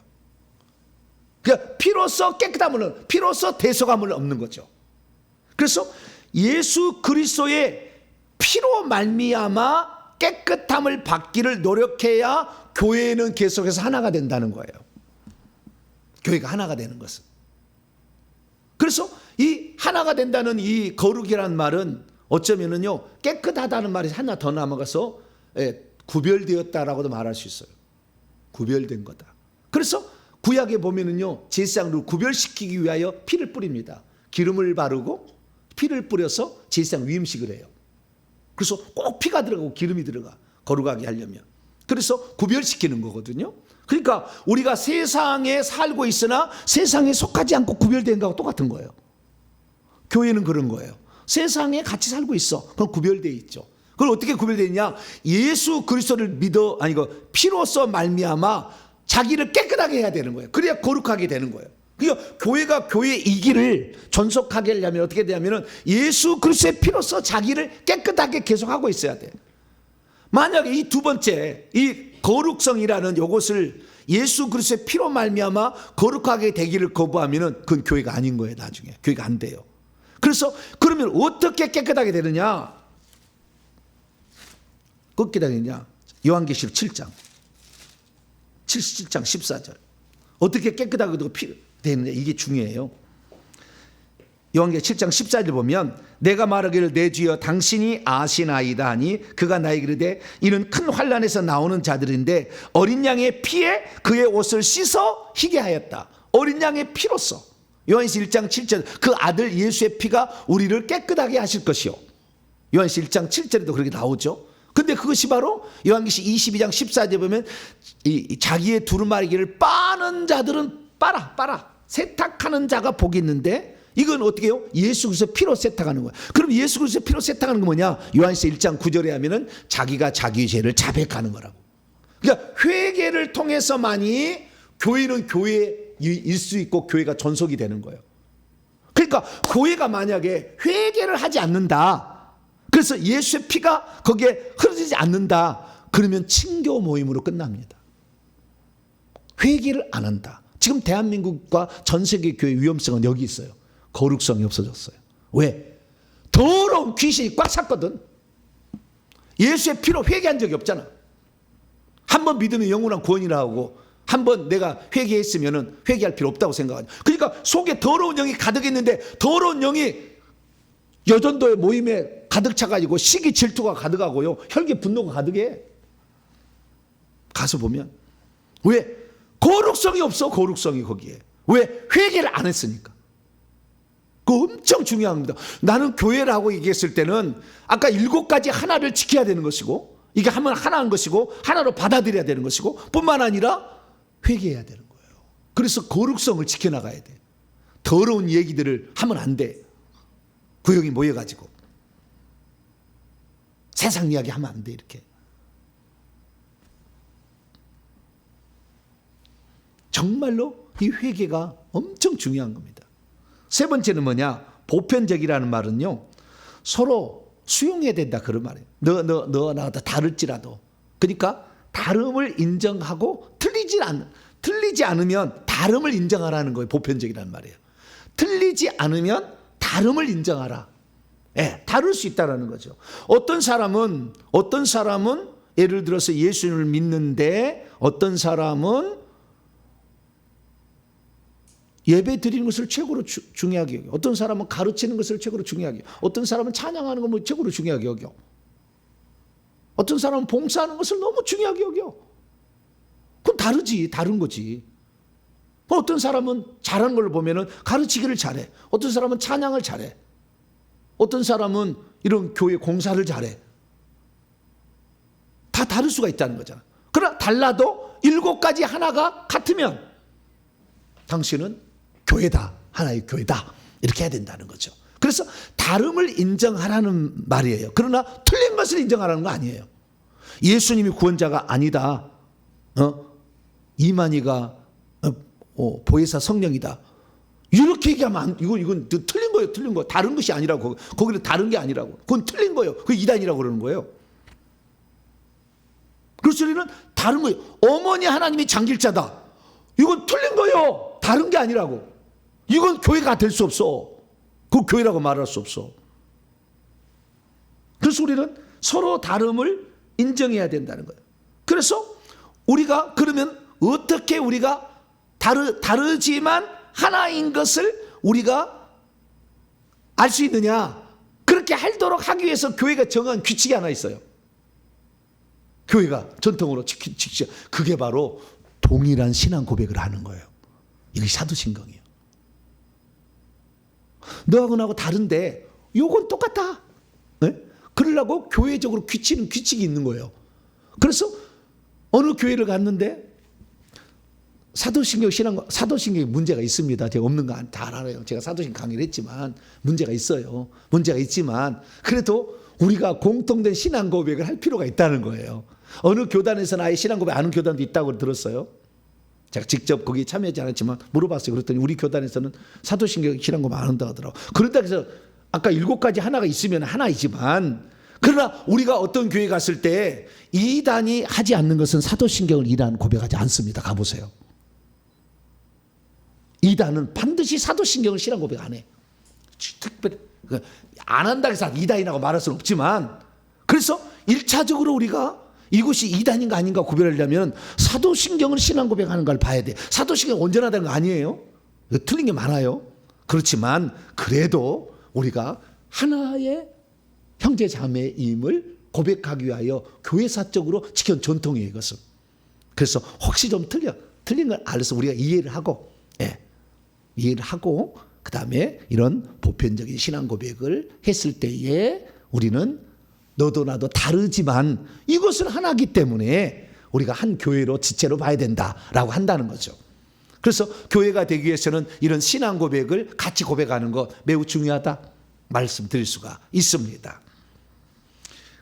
그러니까 피로써 깨끗함을, 피로써 대속함을 얻는 거죠. 그래서 예수 그리스도의 피로 말미암아 깨끗함을 받기를 노력해야 교회는 계속해서 하나가 된다는 거예요. 교회가 하나가 되는 것은. 그래서 이 하나가 된다는 이 거룩이란 말은 어쩌면은요, 깨끗하다는 말이 하나 더 남아가서 구별되었다라고도 말할 수 있어요. 구별된 거다. 그래서 구약에 보면은요, 제사장을 구별시키기 위하여 피를 뿌립니다. 기름을 바르고 피를 뿌려서 제사장 위임식을 해요. 그래서 꼭 피가 들어가고 기름이 들어가, 거룩하게 하려면. 그래서 구별시키는 거거든요. 그러니까 우리가 세상에 살고 있으나 세상에 속하지 않고 구별된 거하고 똑같은 거예요. 교회는 그런 거예요. 세상에 같이 살고 있어. 그건 구별되어 있죠. 그걸 어떻게 구별되느냐? 예수 그리스도를 피로써 말미암아 자기를 깨끗하게 해야 되는 거예요. 그래야 거룩하게 되는 거예요. 그러니까 교회가 교회의 이 길을 존속하게 하려면 어떻게 되냐면 예수 그리스도의 피로써 자기를 깨끗하게 계속하고 있어야 돼. 만약에 이 두 번째, 이 거룩성이라는 이것을 예수 그리스도의 피로 말미암아 거룩하게 되기를 거부하면은 그건 교회가 아닌 거예요. 나중에 교회가 안 돼요. 그래서 그러면 어떻게 깨끗하게 되느냐? 어떻게 되느냐? 요한계시록 7장 14절 어떻게 깨끗하게 되느냐, 이게 중요해요. 요한계시록 7장 14절 보면 내가 말하기를 내 주여 당신이 아시나이다 하니 그가 나에게 이르되 이는 큰 환난에서 나오는 자들인데 어린 양의 피에 그의 옷을 씻어 희게 하였다. 어린 양의 피로써. 요한계시록 1장 7절 그 아들 예수의 피가 우리를 깨끗하게 하실 것이요. 요한계시록 1장 7절에도 그렇게 나오죠. 근데 그것이 바로 요한계시록 22장 14절에 보면 이 자기의 두루마리기를 빠는 자들은 빨아 세탁하는 자가 복이 있는데 이건 어떻게 해요? 예수 그리스도의 피로 세탁하는 거야. 그럼 예수 그리스도의 피로 세탁하는 거 뭐냐? 요한계시록 1장 9절에 하면은 자기가 자기의 죄를 자백하는 거라고. 그러니까 회개를 통해서만이 교회는 교회일 수 있고 교회가 존속이 되는 거예요. 그러니까 교회가 만약에 회개를 하지 않는다, 그래서 예수의 피가 거기에 흐르지 않는다, 그러면 친교 모임으로 끝납니다. 회개를 안 한다. 지금 대한민국과 전 세계 교회 위험성은 여기 있어요. 거룩성이 없어졌어요. 왜? 더러운 귀신이 꽉 찼거든. 예수의 피로 회개한 적이 없잖아. 한 번 믿으면 영원한 구원이라 하고, 한 번 내가 회개했으면 회개할 필요 없다고 생각하죠. 그러니까 속에 더러운 영이 가득했는데, 더러운 영이 여전도의 모임에 가득 차가지고 시기 질투가 가득하고요, 혈기 분노가 가득해. 가서 보면. 왜? 거룩성이 없어. 거룩성이 거기에. 왜? 회개를 안 했으니까. 그거 엄청 중요합니다. 나는 교회라고 얘기했을 때는 아까 7가지 하나를 지켜야 되는 것이고, 이게 하면 하나인 것이고, 하나로 받아들여야 되는 것이고, 뿐만 아니라 회개해야 되는 거예요. 그래서 거룩성을 지켜나가야 돼. 더러운 얘기들을 하면 안 돼. 구역이 모여가지고 세상 이야기 하면 안 돼. 이렇게 정말로 이 회개가 엄청 중요한 겁니다. 세 번째는 뭐냐? 보편적이라는 말은요, 서로 수용해야 된다, 그런 말이에요. 너 나보다 다를지라도. 그러니까 다름을 인정하고 틀리지 않으면 다름을 인정하라는 거예요. 보편적이라는 말이에요. 틀리지 않으면 다름을 인정하라. 예, 다를 수 있다라는 거죠. 어떤 사람은 예를 들어서 예수님을 믿는데, 어떤 사람은 예배 드리는 것을 최고로 중요하게 여겨. 어떤 사람은 가르치는 것을 최고로 중요하게 여겨. 어떤 사람은 찬양하는 것을 최고로 중요하게 여겨. 어떤 사람은 봉사하는 것을 너무 중요하게 여겨. 그건 다르지. 다른 거지. 어떤 사람은 잘하는 걸 보면은 가르치기를 잘해. 어떤 사람은 찬양을 잘해. 어떤 사람은 이런 교회 공사를 잘해. 다 다를 수가 있다는 거잖아. 그러나 달라도 7가지 하나가 같으면 당신은 교회다. 하나의 교회다. 이렇게 해야 된다는 거죠. 그래서 다름을 인정하라는 말이에요. 그러나 틀린 것을 인정하라는 거 아니에요. 예수님이 구원자가 아니다. 이만희가 보혜사 성령이다. 이렇게 얘기하면 이건 틀린 거예요. 틀린 거. 다른 것이 아니라고. 거기는 다른 게 아니라고. 그건 틀린 거예요. 그게 이단이라고 그러는 거예요. 그래서 우리는 다른 거예요. 어머니 하나님이 장길자다. 이건 틀린 거예요. 다른 게 아니라고. 이건 교회가 될 수 없어. 그 교회라고 말할 수 없어. 그래서 우리는 서로 다름을 인정해야 된다는 거예요. 그래서 우리가 그러면 어떻게 우리가 다르지만 하나인 것을 우리가 알 수 있느냐? 그렇게 하도록 하기 위해서 교회가 정한 규칙이 하나 있어요. 교회가 전통으로 지키죠. 그게 바로 동일한 신앙 고백을 하는 거예요. 이게 사도신경이에요. 너하고 나하고 다른데 요건 똑같아. 네? 그러려고 교회적으로 규칙이 있는 거예요. 그래서 어느 교회를 갔는데 사도신경에 문제가 있습니다. 제가 없는 거 다 알아요. 제가 사도신경 강의를 했지만 문제가 있어요. 문제가 있지만 그래도 우리가 공통된 신앙 고백을 할 필요가 있다는 거예요. 어느 교단에서는 아예 신앙 고백 안 하는 교단도 있다고 들었어요. 제가 직접 거기 참여하지 않았지만 물어봤어요. 그랬더니 우리 교단에서는 사도신경 신앙 고백 안 한다고 하더라고요. 그런다 해서 아까 7가지 하나가 있으면 하나이지만, 그러나 우리가 어떤 교회 갔을 때 이단이 하지 않는 것은 사도신경을 이단 고백하지 않습니다. 가보세요. 이단은 반드시 사도신경을 신앙 고백 안 해. 특별히 안 한다고 해서 이단이라고 말할 수는 없지만, 그래서 1차적으로 우리가 이것이 이단인가 아닌가 구별하려면 사도신경을 신앙 고백하는 걸 봐야 돼. 사도신경이 온전하다는 거 아니에요. 틀린 게 많아요. 그렇지만 그래도 우리가 하나의 형제 자매임을 고백하기 위하여 교회사적으로 지켜온 전통이에요. 이것은. 그래서 혹시 좀 틀린 걸 알아서 우리가 이해를 하고, 이해를 하고 그 다음에 이런 보편적인 신앙 고백을 했을 때에 우리는 너도 나도 다르지만 이것은 하나이기 때문에 우리가 한 교회로 지체로 봐야 된다라고 한다는 거죠. 그래서 교회가 되기 위해서는 이런 신앙 고백을 같이 고백하는 거 매우 중요하다 말씀드릴 수가 있습니다.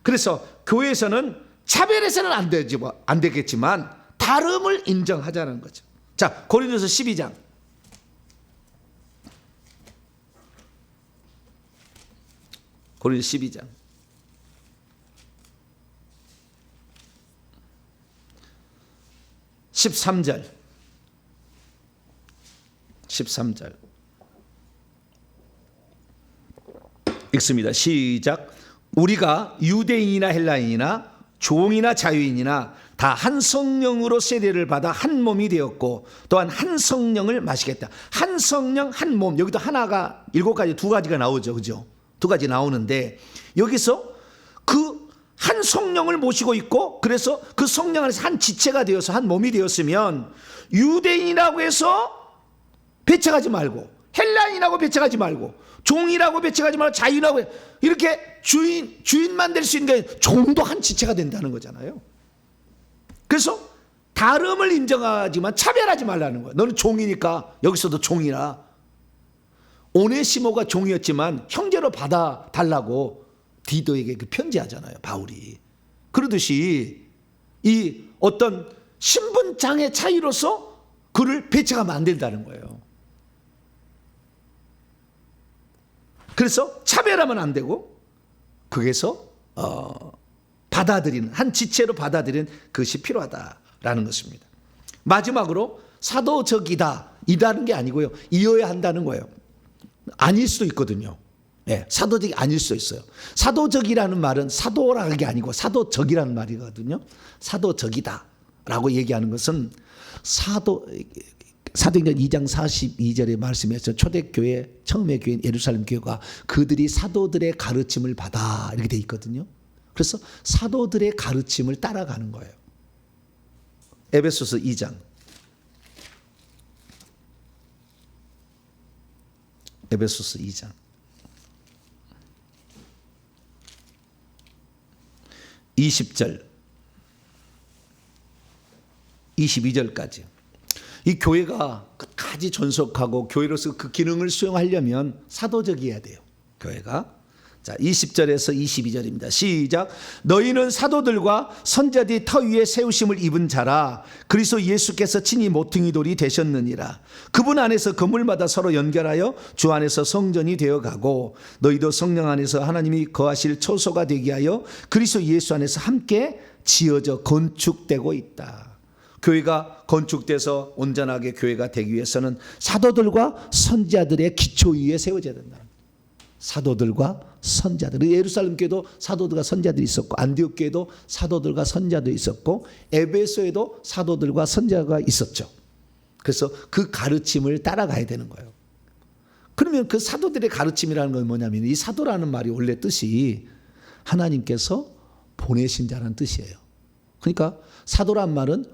그래서 교회에서는 차별해서는 안 되겠지만 다름을 인정하자는 거죠. 자, 고린도서 12장 고린도서 12장 13절 읽습니다. 시작. 우리가 유대인이나 헬라인이나 종이나 자유인이나 다 한 성령으로 세례를 받아 한 몸이 되었고 또한 한 성령을 마시겠다. 한 성령 한 몸. 여기도 하나가 7가지 2가지가 나오죠. 그죠? 2가지 나오는데 여기서 그 한 성령을 모시고 있고 그래서 그 성령 안에서 한 지체가 되어서 한 몸이 되었으면 유대인이라고 해서 배척하지 말고 헬라인이라고 배척하지 말고 종이라고 배척하지 말고 자유라고 이렇게 주인만 될 수 있는 게 종도 한 지체가 된다는 거잖아요. 그래서 다름을 인정하지만 차별하지 말라는 거예요. 너는 종이니까 여기서도 종이라. 오네시모가 종이었지만 형제로 받아달라고 디도에게 그 편지하잖아요, 바울이. 그러듯이 이 어떤 신분장의 차이로서 그를 배척하면 안 된다는 거예요. 그래서 차별하면 안 되고 거기서 받아들이는 한 지체로 받아들이는 것이 필요하다라는 것입니다. 마지막으로 사도적이다 이다는 게 아니고요, 이어야 한다는 거예요. 아닐 수도 있거든요. 네, 사도적이 아닐 수 있어요. 사도적이라는 말은 사도라는 게 아니고 사도적이라는 말이거든요. 사도적이다라고 얘기하는 것은 사도행전 2장 42절의 말씀에서 초대교회 처음의 교회인 예루살렘 교회가 그들이 사도들의 가르침을 받아 이렇게 돼 있거든요. 그래서 사도들의 가르침을 따라가는 거예요. 에베소서 2장 에베소서 2장 20절 22절까지 이 교회가 끝까지 존속하고 교회로서 그 기능을 수행하려면 사도적이어야 돼요. 교회가. 자, 20절에서 22절입니다. 시작. 너희는 사도들과 선자들이 터 위에 세우심을 입은 자라. 그리스도 예수께서 친히 모퉁이 돌이 되셨느니라. 그분 안에서 건물마다 서로 연결하여 주 안에서 성전이 되어가고 너희도 성령 안에서 하나님이 거하실 초소가 되게 하여 그리스도 예수 안에서 함께 지어져 건축되고 있다. 교회가 건축돼서 온전하게 교회가 되기 위해서는 사도들과 선지자들의 기초 위에 세워져야 된다. 사도들과 선자들. 예루살렘 교회도 사도들과 선자들이 있었고 안디옥 교회도 사도들과 선자도 있었고 에베소에도 사도들과 선자가 있었죠. 그래서 그 가르침을 따라가야 되는 거예요. 그러면 그 사도들의 가르침이라는 건 뭐냐면 이 사도라는 말이 원래 뜻이 하나님께서 보내신 자라는 뜻이에요. 그러니까 사도란 말은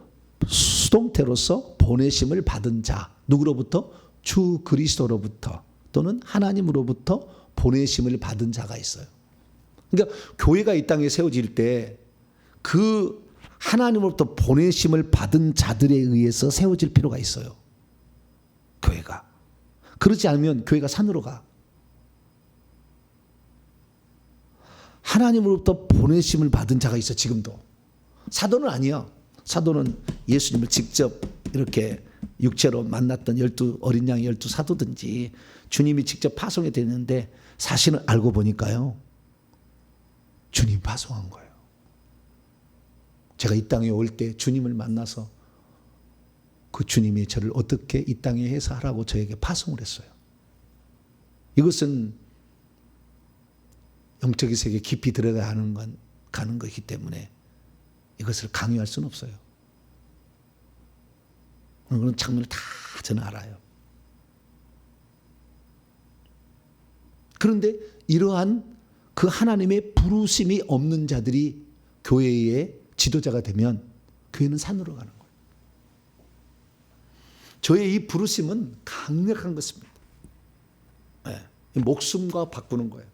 수동태로서 보내심을 받은 자, 누구로부터? 주 그리스도로부터 또는 하나님으로부터 보내심을 받은 자가 있어요. 그러니까 교회가 이 땅에 세워질 때 그 하나님으로부터 보내심을 받은 자들에 의해서 세워질 필요가 있어요. 교회가. 그렇지 않으면 교회가 산으로 가. 하나님으로부터 보내심을 받은 자가 있어. 지금도. 사도는 아니야. 사도는 예수님을 직접 이렇게 육체로 만났던 어린 양 12사도든지 주님이 직접 파송이 되는데 사실은 알고 보니까요, 주님 파송한 거예요. 제가 이 땅에 올 때 주님을 만나서 그 주님이 저를 어떻게 이 땅에 해서 하라고 저에게 파송을 했어요. 이것은 영적인 세계에 깊이 들어가는 가는 것이기 때문에 이것을 강요할 수는 없어요. 그런 장면을 다 저는 알아요. 그런데 이러한 그 하나님의 부르심이 없는 자들이 교회의 지도자가 되면 교회는 산으로 가는 거예요. 저의 이 부르심은 강력한 것입니다. 네. 목숨과 바꾸는 거예요.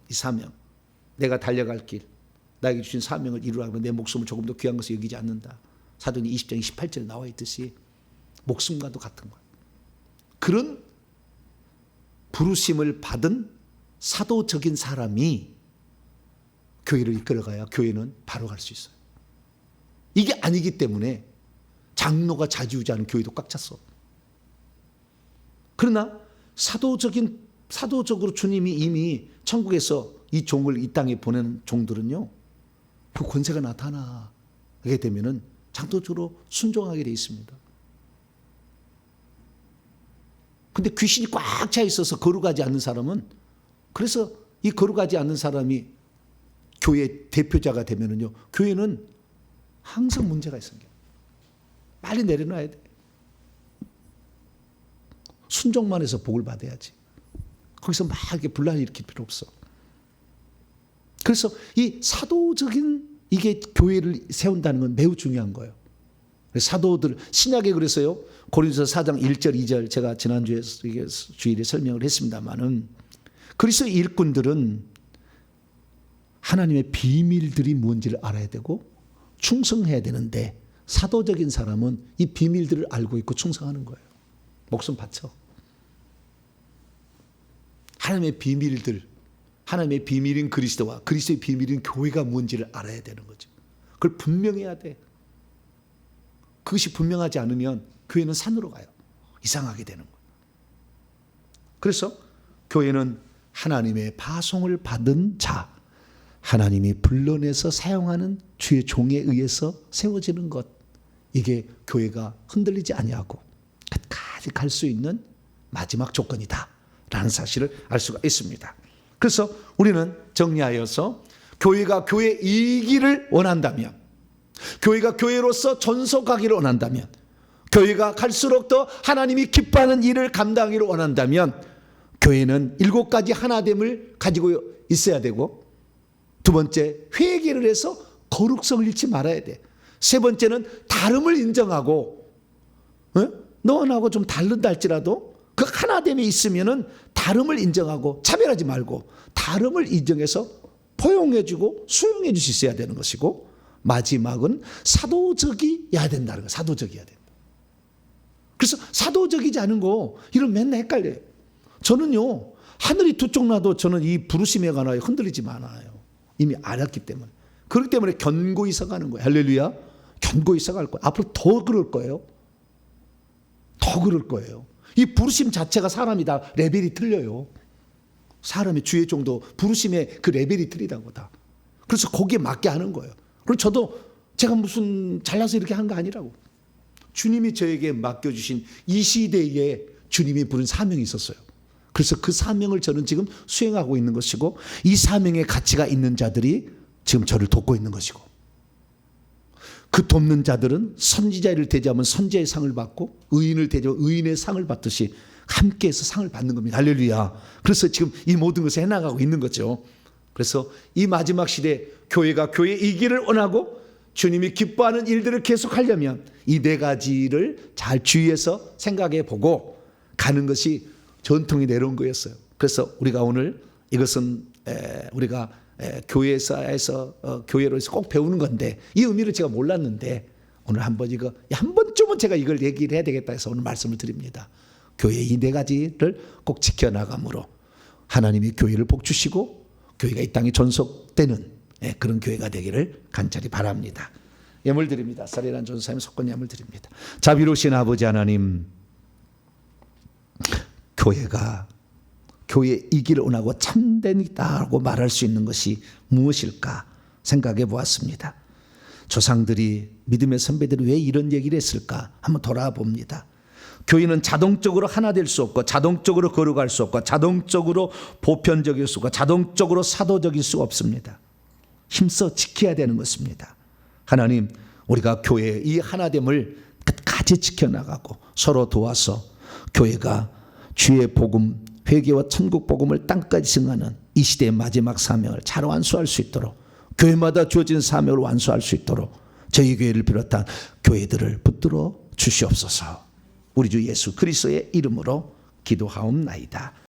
이 사명. 내가 달려갈 길. 나에게 주신 사명을 이루라면 내 목숨을 조금 더 귀한 것을 여기지 않는다. 사도행전 20장 28절에 나와 있듯이 목숨과도 같은 거예요. 그런 부르심을 받은 사도적인 사람이 교회를 이끌어가야 교회는 바로 갈 수 있어요. 이게 아니기 때문에 장로가 자지우지하는 교회도 꽉 찼어. 그러나 사도적인 사도적으로 주님이 이미 천국에서 이 종을 이 땅에 보내는 종들은요, 그 권세가 나타나게 되면은 장도적으로 순종하게 돼 있습니다. 근데 귀신이 꽉 차 있어서 거룩하지 않는 사람은, 그래서 이 거룩하지 않는 사람이 교회 대표자가 되면은요, 교회는 항상 문제가 생겨요. 빨리 내려놔야 돼. 순종만 해서 복을 받아야지. 거기서 막 이렇게 분란을 일으킬 필요 없어. 그래서 이 사도적인 이게 교회를 세운다는 건 매우 중요한 거예요. 사도들, 신약에 그래서요, 고린도서 4장 1절 2절 제가 지난주에 주일에 설명을 했습니다만은, 그리스도의 일꾼들은 하나님의 비밀들이 뭔지를 알아야 되고 충성해야 되는데, 사도적인 사람은 이 비밀들을 알고 있고 충성하는 거예요. 목숨 바쳐. 하나님의 비밀들, 하나님의 비밀인 그리스도와 그리스도의 비밀인 교회가 뭔지를 알아야 되는 거죠. 그걸 분명해야 돼. 그것이 분명하지 않으면 교회는 산으로 가요. 이상하게 되는 거예요. 그래서 교회는 하나님의 파송을 받은 자, 하나님이 불러내서 사용하는 주의 종에 의해서 세워지는 것, 이게 교회가 흔들리지 아니하고 끝까지 갈 수 있는 마지막 조건이다 라는 사실을 알 수가 있습니다. 그래서 우리는 정리하여서, 교회가 교회이기를 원한다면, 교회가 교회로서 전속하기를 원한다면, 교회가 갈수록 더 하나님이 기뻐하는 일을 감당하기를 원한다면, 교회는 7가지 하나됨을 가지고 있어야 되고, 두 번째, 회개를 해서 거룩성을 잃지 말아야 돼. 세 번째는 다름을 인정하고, 너와 나하고 좀 다른다 할지라도 그 하나됨이 있으면은 다름을 인정하고 차별하지 말고 다름을 인정해서 포용해주고 수용해 줄 수 있어야 되는 것이고, 마지막은 사도적이어야 된다는 거예요. 사도적이어야 된다. 그래서 사도적이지 않은 거 이런 맨날 헷갈려요. 저는요, 하늘이 두 쪽 나도 저는 이 부르심에 관하여 흔들리지 않아요. 이미 알았기 때문에. 그렇기 때문에 견고히 서가는 거예요. 할렐루야. 견고히 서갈 거예요. 앞으로 더 그럴 거예요. 더 그럴 거예요. 이 부르심 자체가 사람이 다 레벨이 틀려요. 사람의 주의 정도 부르심의 그 레벨이 틀리다고 다. 그래서 거기에 맞게 하는 거예요. 그리고 저도 제가 무슨 잘나서 이렇게 한 거 아니라고. 주님이 저에게 맡겨주신 이 시대에 주님이 부른 사명이 있었어요. 그래서 그 사명을 저는 지금 수행하고 있는 것이고, 이 사명의 가치가 있는 자들이 지금 저를 돕고 있는 것이고, 그 돕는 자들은 선지자를 대접하면 선지자의 상을 받고, 의인을 대접하면 의인의 상을 받듯이 함께해서 상을 받는 겁니다. 할렐루야. 그래서 지금 이 모든 것을 해나가고 있는 거죠. 그래서 이 마지막 시대 교회가 교회이기를 원하고 주님이 기뻐하는 일들을 계속하려면 이 4가지를 잘 주의해서 생각해 보고 가는 것이 전통이 내려온 거였어요. 그래서 우리가 오늘 이것은 우리가 교회에서 교회로서 꼭 배우는 건데, 이 의미를 제가 몰랐는데 오늘 한번 한 번쯤은 제가 이걸 얘기를 해야 되겠다 해서 오늘 말씀을 드립니다. 교회의 이 4가지를 꼭 지켜나감으로 하나님이 교회를 복주시고 교회가 이 땅에 존속되는 그런 교회가 되기를 간절히 바랍니다. 예물 드립니다. 살인한 전사님 속건 예물 드립니다. 자비로우신 아버지 하나님, 교회가 교회이기를 원하고 참된이다라고 말할 수 있는 것이 무엇일까 생각해 보았습니다. 조상들이, 믿음의 선배들이 왜 이런 얘기를 했을까 한번 돌아봅니다. 교회는 자동적으로 하나 될 수 없고, 자동적으로 거룩할 수 없고, 자동적으로 보편적일 수 없고, 자동적으로 사도적일 수 없습니다. 힘써 지켜야 되는 것입니다. 하나님, 우리가 교회의 이 하나됨을 끝까지 지켜나가고 서로 도와서 교회가 주의 복음, 회개와 천국 복음을 땅까지 증하는 이 시대의 마지막 사명을 잘 완수할 수 있도록, 교회마다 주어진 사명을 완수할 수 있도록 저희 교회를 비롯한 교회들을 붙들어 주시옵소서. 우리 주 예수 그리스도의 이름으로 기도하옵나이다.